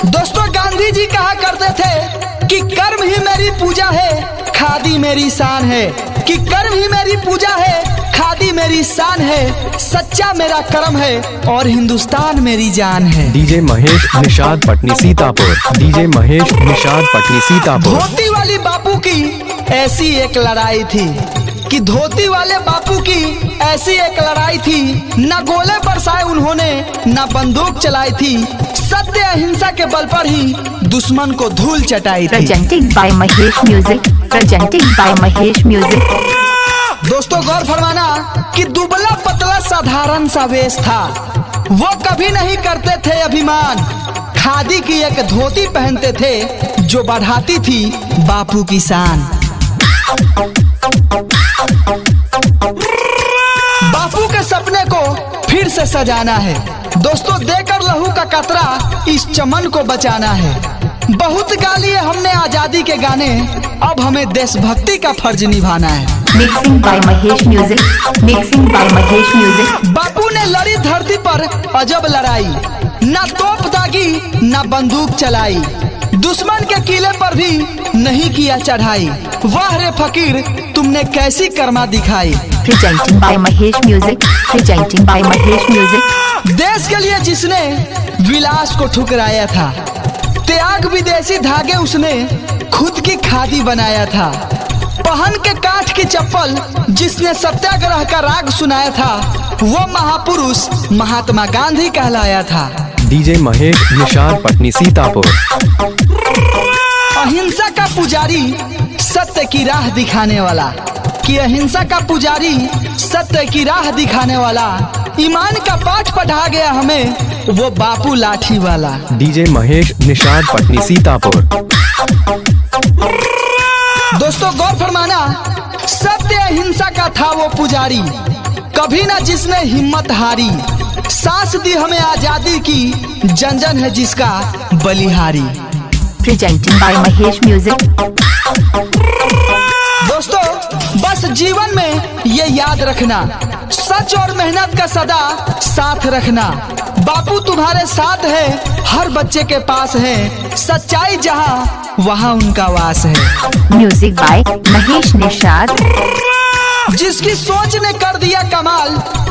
दोस्तों, गांधी जी कहा करते थे कि कर्म ही मेरी पूजा है, खादी मेरी शान है। कि कर्म ही मेरी पूजा है, खादी मेरी शान है। सच्चा मेरा कर्म है और हिंदुस्तान मेरी जान है। डीजे महेश निषाद पटनी सीतापुर। डीजे महेश निषाद पटनी सीतापुर। धोती वाली बापू की ऐसी एक लड़ाई थी कि धोती वाले बापू की ऐसी एक लड़ाई थी। न गोले बरसाए उन्होंने, न बंदूक चलाई थी। सत्य अहिंसा के बल पर ही दुश्मन को धूल चटाई थी। Presented by Mahesh music. Presented by Mahesh music. दोस्तों, गौर फरमाना कि दुबला पतला साधारण सा वेश था। वो कभी नहीं करते थे अभिमान। खादी की एक धोती पहनते थे जो बढ़ाती थी बापू की शान। बापू के सपने को फिर से सजाना है। दोस्तों, देकर लहू का कतरा इस चमन को बचाना है। बहुत गा लिए हमने आजादी के गाने, अब हमें देशभक्ति का फर्ज निभाना है। Mixing by Mahesh music. Mixing by Mahesh music. बापू ने लड़ी धरती पर अजब लड़ाई, न तोप दागी न बंदूक चलाई। दुश्मन के किले पर भी नहीं किया चढ़ाई। वाह रे फकीर, तुमने कैसी कर्मा दिखाई। Presenting by Mahesh music. Presenting by Mahesh music. देश के लिए जिसने विलास को ठुकराया था, त्याग विदेशी धागे उसने खुद की खादी बनाया था। पहन के काठ की चप्पल जिसने सत्याग्रह का राग सुनाया था, वो महापुरुष महात्मा गांधी कहलाया था। डीजे महेश निषाद पटनी सीतापुर। अहिंसा का पुजारी, सत्य की राह दिखाने वाला। कि अहिंसा का पुजारी, सत्य की राह दिखाने वाला। ईमान का पाठ पढ़ा गया हमें वो बापू लाठी वाला। डीजे महेश निषाद पटनी सीतापुर। दोस्तों, गौर फरमाना, सत्य अहिंसा का था वो पुजारी, कभी ना जिसने हिम्मत हारी। सांस दी हमें आजादी की, जन जन है जिसका बलिहारी। Presenting by Mahesh music. दोस्तों, बस जीवन में ये याद रखना, सच और मेहनत का सदा साथ रखना। बापू तुम्हारे साथ है, हर बच्चे के पास है। सच्चाई जहाँ वहाँ उनका वास है। Music by Mahesh Nishad. जिसकी सोच ने कर दिया कमाल,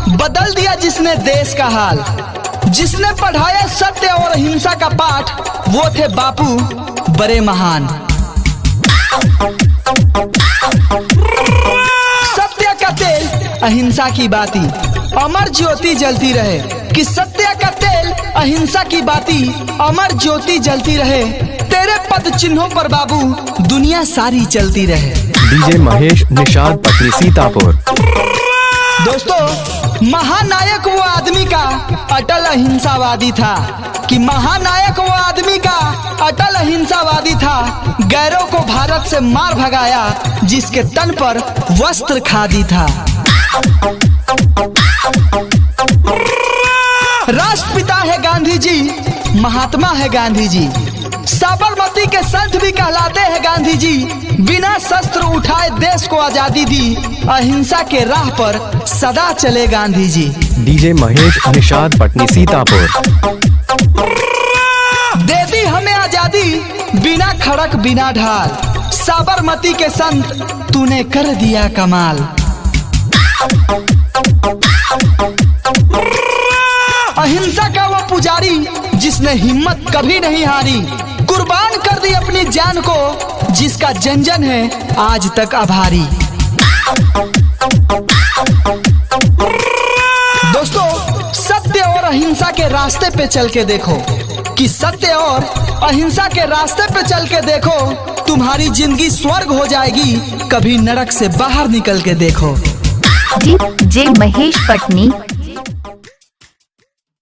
बदल दिया जिसने देश का हाल। जिसने पढ़ाया सत्य और अहिंसा का पाठ, वो थे बापू बड़े महान। सत्य का तेल अहिंसा की बाती, अमर ज्योति जलती रहे। कि सत्य का तेल अहिंसा की बाती, अमर ज्योति जलती रहे। तेरे पद चिन्हों पर बाबू दुनिया सारी चलती रहे। डीजे महेश निषाद पटनी सीतापुर। दोस्तों, महानायक वो आदमी का अटल अहिंसावादी था। कि महानायक वो आदमी का अटल अहिंसावादी था। गैरों को भारत से मार भगाया जिसके तन पर वस्त्र खादी था। राष्ट्रपिता है गांधी जी, महात्मा है गांधी जी। साबरमती के संत भी कहलाते हैं गांधी जी। बिना शस्त्र उठाए देश को आजादी दी, अहिंसा के राह पर सदा चले गांधी जी। डीजे महेश निषाद पटनी सीतापुर। दे दी हमें आजादी, बिना खड़क बिना ढाल। साबरमती के संत तूने कर दिया कमाल। अहिंसा का वो पुजारी जिसने हिम्मत कभी नहीं हारी। कुर्बान कर दी अपनी जान को, जिसका जन जन है आज तक आभारी। दोस्तों, सत्य और अहिंसा के रास्ते पे चल के देखो। कि सत्य और अहिंसा के रास्ते पे चल के देखो, तुम्हारी जिंदगी स्वर्ग हो जाएगी। कभी नरक से बाहर निकल के देखो। जे महेश पटनी।